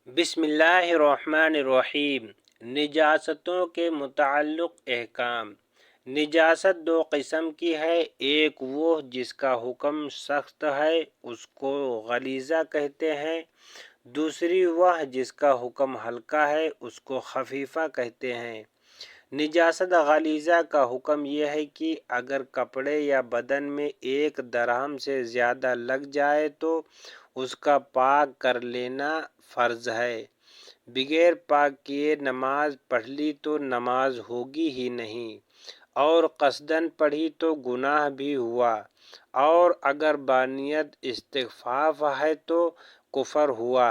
بسم اللہ الرحمن الرحیم۔ نجاستوں کے متعلق احکام۔ نجاست دو قسم کی ہے، ایک وہ جس کا حکم سخت ہے اس کو غلیظہ کہتے ہیں، دوسری وہ جس کا حکم ہلکا ہے اس کو خفیفہ کہتے ہیں۔ نجاست غلیظہ کا حکم یہ ہے کہ اگر کپڑے یا بدن میں 1 درہم سے زیادہ لگ جائے تو اس کا پاک کر لینا فرض ہے۔ بغیر پاک کیے نماز پڑھ لی تو نماز ہوگی ہی نہیں، اور قصداً پڑھی تو گناہ بھی ہوا، اور اگر بانیت استخفاف ہے تو کفر ہوا،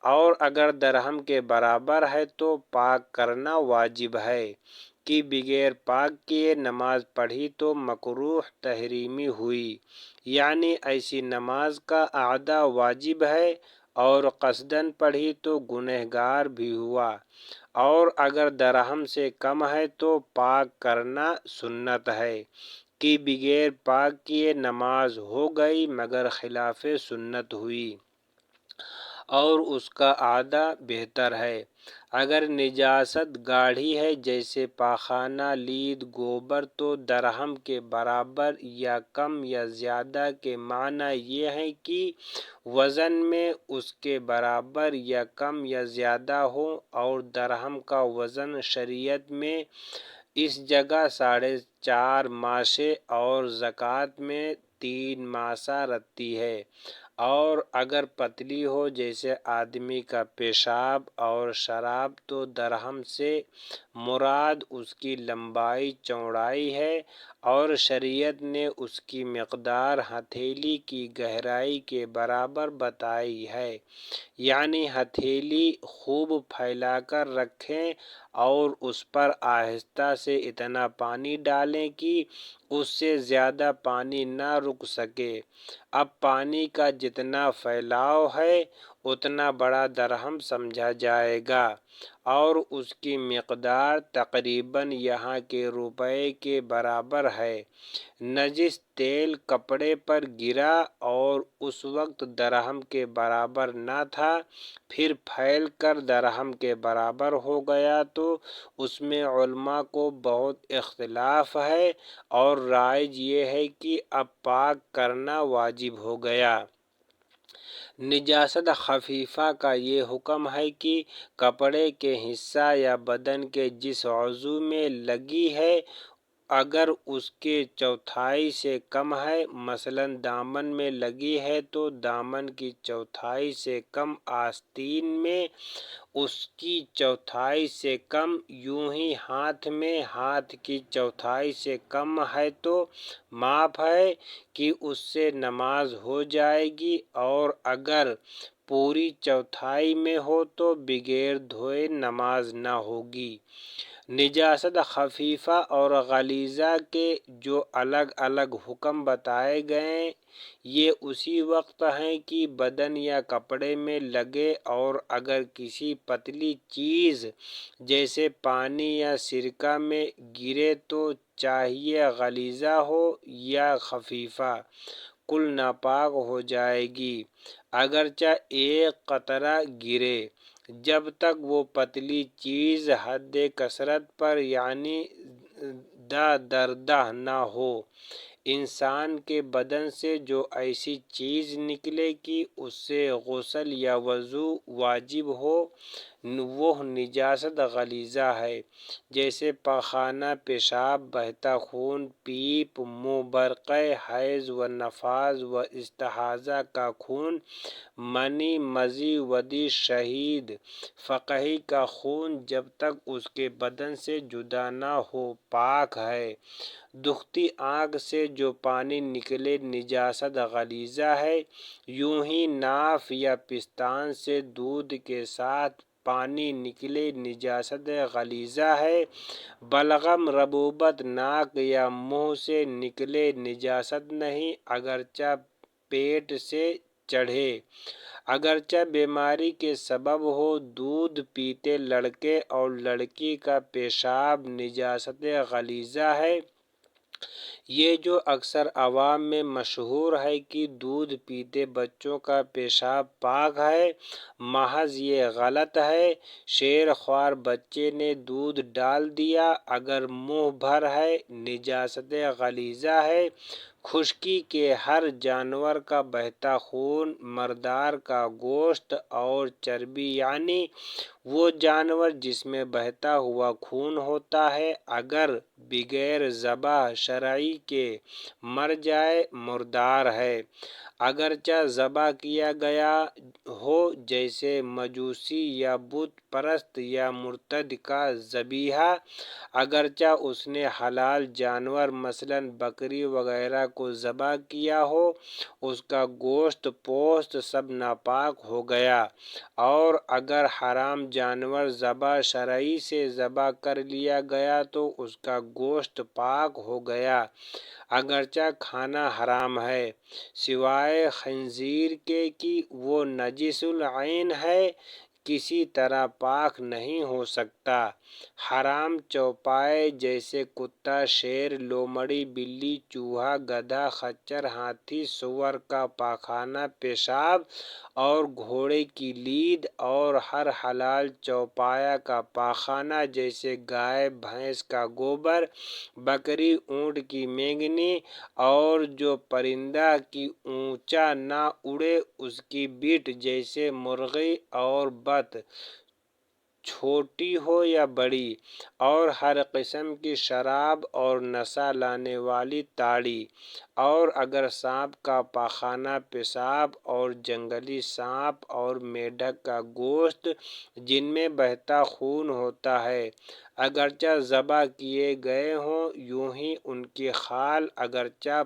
اور اگر درہم کے برابر ہے تو پاک کرنا واجب ہے کہ بغیر پاک کیے نماز پڑھی تو مکروہ تحریمی ہوئی، یعنی ایسی نماز کا اعادہ واجب ہے، اور قصداً پڑھی تو گنہگار بھی ہوا، اور اگر درہم سے کم ہے تو پاک کرنا سنت ہے کہ بغیر پاک کیے نماز ہو گئی مگر خلاف سنت ہوئی، اور اس کا اعادہ بہتر ہے۔ اگر نجاست گاڑھی ہے جیسے پاخانہ، لید، گوبر تو درہم کے برابر یا کم یا زیادہ کے معنی یہ ہے کہ وزن میں اس کے برابر یا کم یا زیادہ ہو، اور درہم کا وزن شریعت میں اس جگہ 4.5 ماشے اور زکوٰۃ میں 3 ماسہ رہتی ہے، اور اگر پتلی ہو جیسے آدمی کا پیشاب اور شراب تو درہم سے مراد اس کی لمبائی چوڑائی ہے، اور شریعت نے اس کی مقدار ہتھیلی کی گہرائی کے برابر بتائی ہے، یعنی ہتھیلی خوب پھیلا کر رکھیں اور اس پر آہستہ سے اتنا پانی ڈالیں کہ اس سے زیادہ پانی نہ رک سکے۔ اب پانی کا جتنا پھیلاؤ ہے اتنا بڑا درہم سمجھا جائے گا، اور اس کی مقدار تقریباً یہاں کے روپے کے برابر ہے۔ نجس تیل کپڑے پر گرا اور اس وقت درہم کے برابر نہ تھا، پھر پھیل کر درہم کے برابر ہو گیا تو اس میں علماء کو بہت اختلاف ہے، اور رائج یہ ہے کہ اب پاک کرنا واجب ہو گیا۔ نجاست خفیفہ کا یہ حکم ہے کہ کپڑے کے حصہ یا بدن کے جس عضو میں لگی ہے اگر اس کے چوتھائی سے کم ہے، مثلاً دامن میں لگی ہے تو دامن کی چوتھائی سے کم، آستین میں اس کی چوتھائی سے کم، یوں ہی ہاتھ میں ہاتھ کی چوتھائی سے کم ہے تو معاف ہے کہ اس سے نماز ہو جائے گی، اور اگر پوری چوتھائی میں ہو تو بغیر دھوئے نماز نہ ہوگی۔ نجاست خفیفہ اور غلیظہ کے جو الگ الگ حکم بتائے گئے یہ اسی وقت ہیں کہ بدن یا کپڑے میں لگے، اور اگر کسی پتلی چیز جیسے پانی یا سرکہ میں گرے تو چاہیے غلیظہ ہو یا خفیفہ، کل ناپاک ہو جائے گی، اگرچہ 1 قطرہ گرے، جب تک وہ پتلی چیز حد کثرت پر یعنی دردہ نہ ہو۔ انسان کے بدن سے جو ایسی چیز نکلے کہ اس سے غسل یا وضو واجب ہو وہ نجاست غلیظہ ہے، جیسے پاخانہ، پیشاب، بہتا خون، پیپ، منہ برقع، حیض و نفاس و استحاضہ کا خون، منی، مذی، ودی، شہید فقیہ کا خون جب تک اس کے بدن سے جدا نہ ہو پاک ہے۔ دکھتی آنکھ سے جو پانی نکلے نجاست غلیظہ ہے، یوں ہی ناف یا پستان سے دودھ کے ساتھ پانی نکلے نجاست غلیظہ ہے۔ بلغم، رطوبت ناک یا منہ سے نکلے نجاست نہیں، اگرچہ پیٹ سے چڑھے، اگرچہ بیماری کے سبب ہو۔ دودھ پیتے لڑکے اور لڑکی کا پیشاب نجاست غلیظہ ہے، یہ جو اکثر عوام میں مشہور ہے کہ دودھ پیتے بچوں کا پیشاب پاک ہے، محض یہ غلط ہے۔ شیر خوار بچے نے دودھ ڈال دیا، اگر منہ بھر ہے، نجاست غلیظہ ہے۔ خشکی کے ہر جانور کا بہتا خون، مردار کا گوشت اور چربی، یعنی وہ جانور جس میں بہتا ہوا خون ہوتا ہے، اگر بغیر ذبح شرعی کے مر جائے، مردار ہے۔ اگرچہ ذبح کیا گیا ہو، جیسے مجوسی یا بت پرست یا مرتد کا ذبیحہ، اگرچہ اس نے حلال جانور مثلاً بکری وغیرہ کو ذبح کیا ہو، اس کا گوشت پوست سب ناپاک ہو گیا۔ اور اگر حرام جانور ذبح شرعی سے ذبح کر لیا گیا تو اس کا گوشت پاک ہو گیا، اگرچہ کھانا حرام ہے، سوائے خنزیر کے کہ وہ نجس العین ہے، کسی طرح پاک نہیں ہو سکتا۔ حرام چوپائے جیسے کتا، شیر، لومڑی، بلی، چوہا، گدھا، خچر، ہاتھی، سور کا پاخانہ پیشاب اور گھوڑے کی لید، اور ہر حلال چوپایا کا پاخانہ جیسے گائے بھینس کا گوبر، بکری اونٹ کی مینگنی، اور جو پرندہ کی اونچا نہ اڑے اس کی بیٹ جیسے مرغی اور بط، چھوٹی ہو یا بڑی، اور ہر قسم کی شراب اور نشہ لانے والی تاڑی، اور اگر سانپ کا پاخانہ پیشاب اور جنگلی سانپ اور میںڈک کا گوشت جن میں بہتا خون ہوتا ہے، اگرچہ ذبح کیے گئے ہوں، یوں ہی ان کی کھال اگرچہ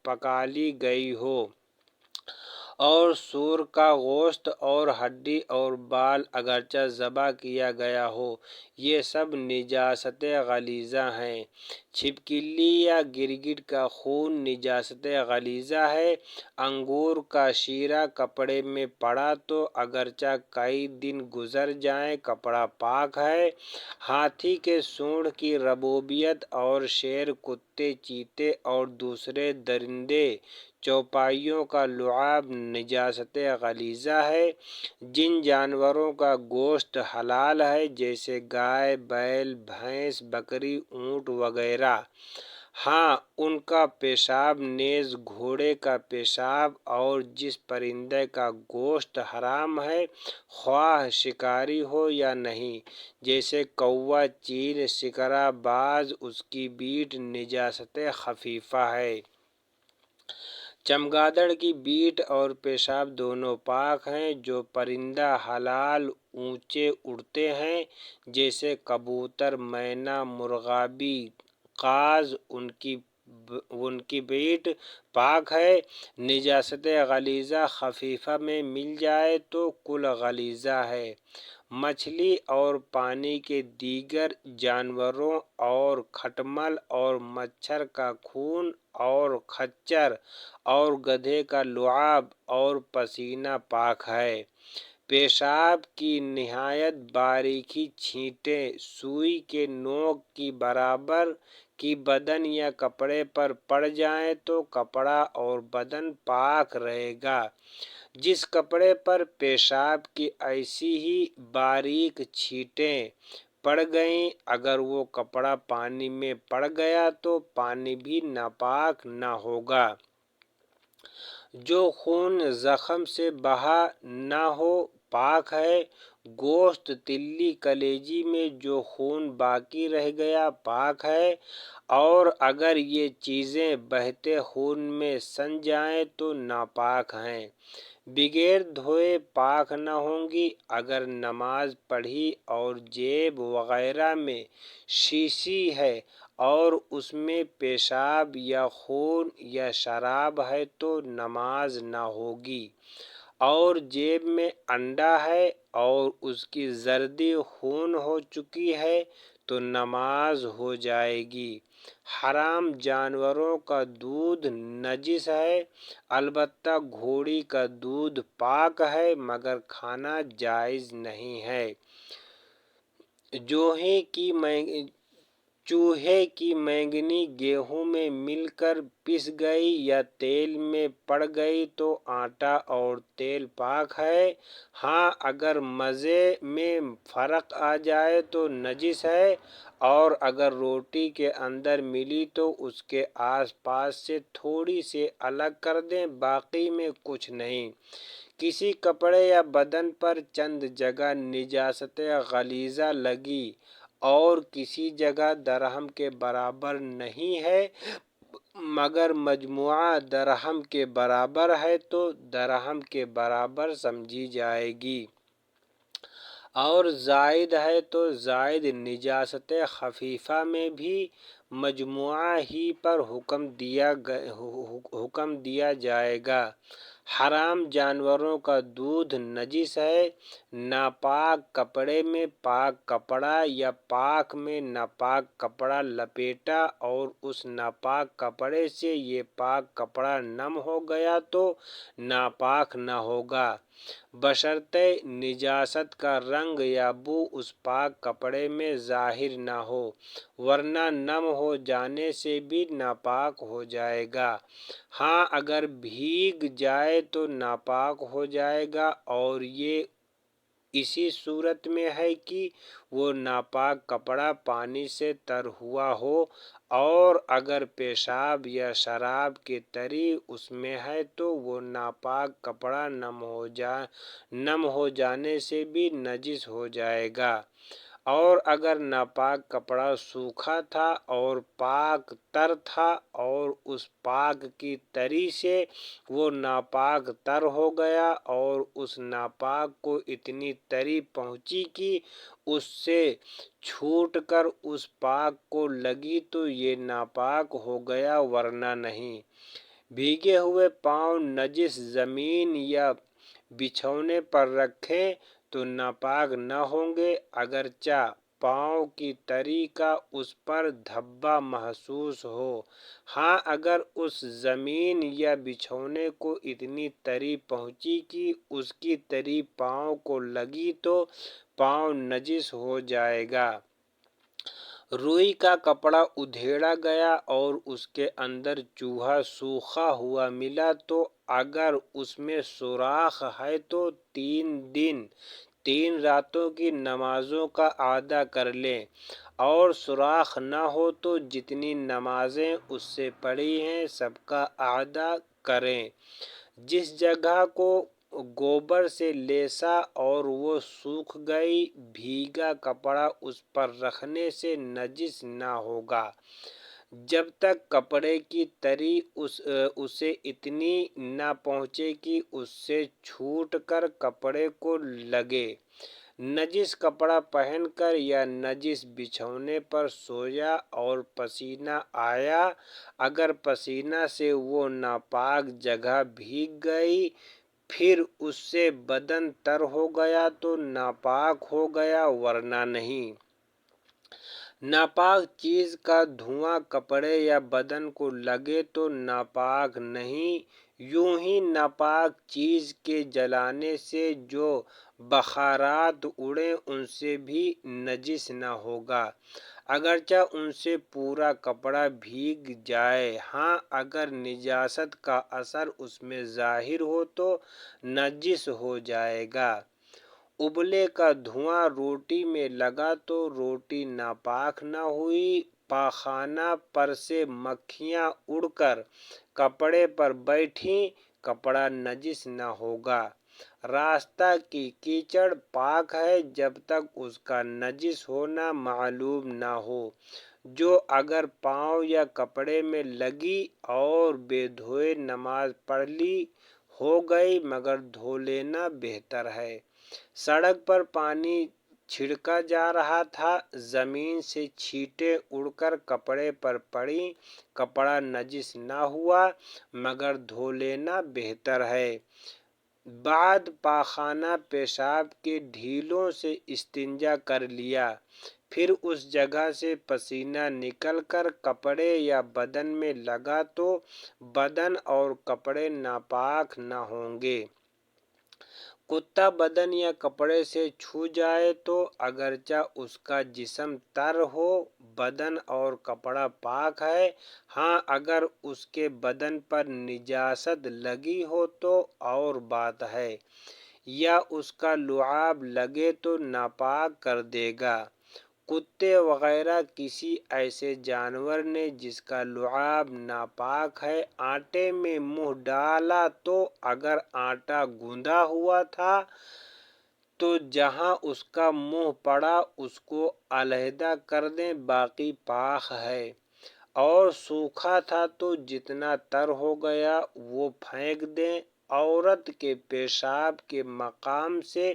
پکا لی گئی ہو، اور سور کا گوشت اور ہڈی اور بال اگرچہ ذبح کیا گیا ہو، یہ سب نجاست غلیظہ ہیں۔ چھپکلی یا گرگٹ کا خون نجاست غلیظہ ہے۔ انگور کا شیرہ کپڑے میں پڑا تو اگرچہ کئی دن گزر جائیں کپڑا پاک ہے۔ ہاتھی کے سونڈ کی ربوبیت اور شیر، کتے، چیتے اور دوسرے درندے چوپائیوں کا لعاب نجاست غلیظہ ہے۔ جن جانوروں کا گوشت حلال ہے جیسے گائے، بیل، بھینس، بکری، اونٹ وغیرہ، ہاں ان کا پیشاب نیز گھوڑے کا پیشاب، اور جس پرندے کا گوشت حرام ہے، خواہ شکاری ہو یا نہیں، جیسے کوا، چیل، سکرا باز، اس کی بیٹ نجاست خفیفہ ہے۔ چمگادڑ کی بیٹ اور پیشاب دونوں پاک ہیں۔ جو پرندہ حلال اونچے اڑتے ہیں جیسے کبوتر، مینا، مرغابی، قاز، ان کی بیٹ پاک ہے۔ نجاست غلیظہ خفیفہ میں مل جائے تو کل غلیظہ ہے۔ مچھلی اور پانی کے دیگر جانوروں اور کھٹمل اور مچھر کا خون اور خچر اور گدھے کا لعاب اور پسینہ پاک ہے۔ پیشاب کی نہایت باریکی چھینٹیں سوئی کے نوک کی برابر کی بدن یا کپڑے پر پڑ جائیں تو کپڑا اور بدن پاک رہے گا۔ جس کپڑے پر پیشاب کی ایسی ہی باریک چھینٹیں پڑ گئیں، اگر وہ کپڑا پانی میں پڑ گیا تو پانی بھی ناپاک نہ ہوگا۔ جو خون زخم سے بہا نہ ہو پاک ہے۔ گوشت، تلی، کلیجی میں جو خون باقی رہ گیا پاک ہے، اور اگر یہ چیزیں بہتے خون میں سن جائیں تو ناپاک ہیں، بغیر دھوئے پاک نہ ہوں گی۔ اگر نماز پڑھی اور جیب وغیرہ میں شیشی ہے اور اس میں پیشاب یا خون یا شراب ہے تو نماز نہ ہوگی، اور جیب میں انڈا ہے اور اس کی زردی خون ہو چکی ہے تو نماز ہو جائے گی۔ حرام جانوروں کا دودھ نجس ہے، البتہ گھوڑی کا دودھ پاک ہے مگر کھانا جائز نہیں ہے۔ چوہے کی مینگنی گیہوں میں مل کر پس گئی یا تیل میں پڑ گئی تو آٹا اور تیل پاک ہے۔ ہاں، اگر مزے میں فرق آ جائے تو نجس ہے، اور اگر روٹی کے اندر ملی تو اس کے آس پاس سے تھوڑی سی الگ کر دیں، باقی میں کچھ نہیں۔ کسی کپڑے یا بدن پر چند جگہ نجاست غلیظہ لگی اور کسی جگہ درہم کے برابر نہیں ہے مگر مجموعہ درہم کے برابر ہے تو درہم کے برابر سمجھی جائے گی، اور زائد ہے تو زائد نجاست خفیفہ میں بھی مجموعہ ہی پر حکم دیا جائے گا۔ حرام جانوروں کا دودھ نجس ہے۔ ناپاک کپڑے میں پاک کپڑا یا پاک میں ناپاک کپڑا لپیٹا اور اس ناپاک کپڑے سے یہ پاک کپڑا نم ہو گیا تو ناپاک نہ ہوگا، بشرطے نجاست کا رنگ یا بو اس پاک کپڑے میں ظاہر نہ ہو، ورنہ نم ہو جانے سے بھی ناپاک ہو جائے گا۔ ہاں، اگر بھیگ جائے تو ناپاک ہو جائے گا، اور یہ اسی صورت میں ہے کہ وہ ناپاک کپڑا پانی سے تر ہوا ہو، اور اگر پیشاب یا شراب کی تری اس میں ہے تو وہ ناپاک کپڑا نم ہو جانے سے بھی نجس ہو جائے گا، اور اگر ناپاک کپڑا سوکھا تھا اور پاک تر تھا اور اس پاک کی تری سے وہ ناپاک تر ہو گیا اور اس ناپاک کو اتنی تری پہنچی کہ اس سے چھوٹ کر اس پاک کو لگی تو یہ ناپاک ہو گیا، ورنہ نہیں۔ بھیگے ہوئے پاؤں نجس زمین یا بچھونے پر رکھیں تو ناپاک نہ ہوں گے، اگرچہ پاؤں کی تری کا اس پر دھبا محسوس ہو۔ ہاں، اگر اس زمین یا بچھونے کو اتنی تری پہنچی کہ اس کی تری پاؤں کو لگی تو پاؤں نجس ہو جائے گا۔ روئی کا کپڑا ادھیڑا گیا اور اس کے اندر چوہا سوکھا ہوا ملا تو اگر اس میں سوراخ ہے تو 3 دن 3 راتوں کی نمازوں کا اعادہ کر لیں، اور سوراخ نہ ہو تو جتنی نمازیں اس سے پڑھی ہیں سب کا اعادہ کریں۔ جس جگہ کو گوبر سے لیسا اور وہ سوکھ گئی، بھیگا کپڑا اس پر رکھنے سے نجس نہ ہوگا، جب تک کپڑے کی تری اسے اتنی نہ پہنچے کہ اس سے چھوٹ کر کپڑے کو لگے۔ نجس کپڑا پہن کر یا نجس بچھونے پر سویا اور پسینہ آیا، اگر پسینہ سے وہ ناپاک جگہ بھیگ گئی پھر اس سے بدن تر ہو گیا تو ناپاک ہو گیا، ورنہ نہیں۔ ناپاک چیز کا دھواں کپڑے یا بدن کو لگے تو ناپاک نہیں، یوں ہی ناپاک چیز کے جلانے سے جو بخارات اڑیں ان سے بھی نجس نہ ہوگا، اگرچہ ان سے پورا کپڑا بھیگ جائے۔ ہاں، اگر نجاست کا اثر اس میں ظاہر ہو تو نجس ہو جائے گا۔ ابلے کا دھواں روٹی میں لگا تو روٹی ناپاک نہ ہوئی، پاخانہ پر سے مکھیاں اڑ کر کپڑے پر بیٹھیں، کپڑا نجس نہ ہوگا۔ راستہ کی کیچڑ پاک ہے جب تک اس کا نجس ہونا معلوم نہ ہو، جو اگر پاؤں یا کپڑے میں لگی اور بے دھوئے نماز پڑھ لی ہو گئی مگر دھو لینا بہتر ہے۔ سڑک پر پانی چھڑکا جا رہا تھا، زمین سے چھینٹیں اڑ کر کپڑے پر پڑیں، کپڑا نجس نہ ہوا مگر دھو لینا بہتر ہے۔ بعد پاخانہ پیشاب کے ڈھیلوں سے استنجا کر لیا، پھر اس جگہ سے پسینہ نکل کر کپڑے یا بدن میں لگا تو بدن اور کپڑے ناپاک نہ ہوں گے۔ کتا بدن یا کپڑے سے چھو جائے تو اگرچہ اس کا جسم تر ہو بدن اور کپڑا پاک ہے، ہاں اگر اس کے بدن پر نجاست لگی ہو تو اور بات ہے، یا اس کا لعاب لگے تو ناپاک کر دے گا۔ کتے وغیرہ کسی ایسے جانور نے جس کا لعاب ناپاک ہے آٹے میں منہ ڈالا تو اگر آٹا گوندھا ہوا تھا تو جہاں اس کا منہ پڑا اس کو علیحدہ کر دیں، باقی پاک ہے، اور سوکھا تھا تو جتنا تر ہو گیا وہ پھینک دیں۔ عورت کے پیشاب کے مقام سے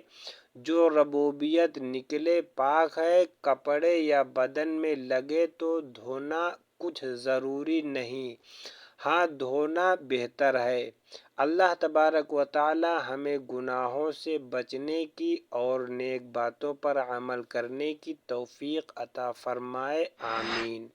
جو ربوبیت نکلے پاک ہے، کپڑے یا بدن میں لگے تو دھونا کچھ ضروری نہیں، ہاں دھونا بہتر ہے۔ اللہ تبارک و تعالی ہمیں گناہوں سے بچنے کی اور نیک باتوں پر عمل کرنے کی توفیق عطا فرمائے، آمین۔